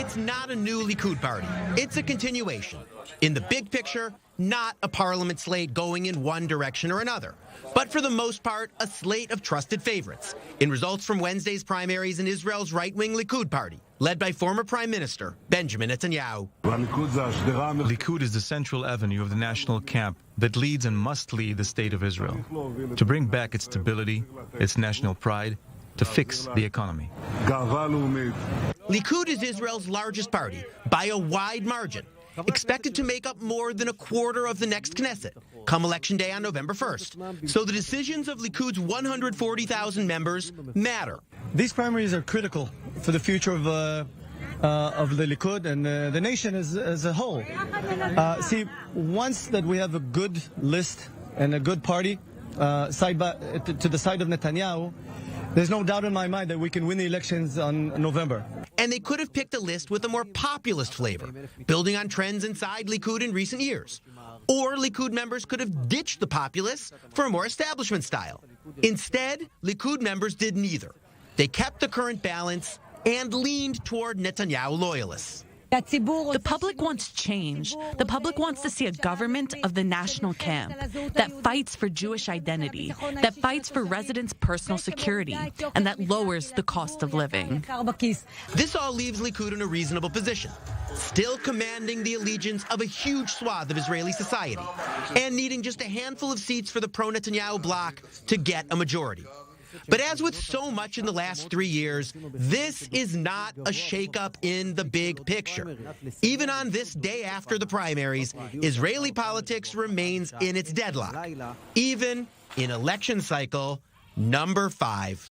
it's not a new Likud Party. It's a continuation. In the big picture, not a parliament slate going in one direction or another, but for the most part, a slate of trusted favorites in results from Wednesday's primaries in Israel's right-wing Likud Party, led by former Prime Minister Benjamin Netanyahu. Likud is the central avenue of the national camp that leads and must lead the state of Israel to bring back its stability, its national pride, to fix the economy. Likud is Israel's largest party by a wide margin, expected to make up more than a quarter of the next Knesset come Election Day on November 1st. So the decisions of Likud's 140,000 members matter. These primaries are critical for the future of the Likud and the nation as a whole. See, once that we have a good list and a good party to the side of Netanyahu, there's no doubt in my mind that we can win the elections on November. And they could have picked a list with a more populist flavor, building on trends inside Likud in recent years. Or Likud members could have ditched the populists for a more establishment style. Instead, Likud members did neither. They kept the current balance and leaned toward Netanyahu loyalists. The public wants change. The public wants to see a government of the national camp that fights for Jewish identity, that fights for residents' personal security, and that lowers the cost of living. This all leaves Likud in a reasonable position, still commanding the allegiance of a huge swath of Israeli society, and needing just a handful of seats for the pro-Netanyahu bloc to get a majority. But as with so much in the last 3 years, this is not a shakeup in the big picture. Even on this day after the primaries, Israeli politics remains in its deadlock, even in election cycle number 5.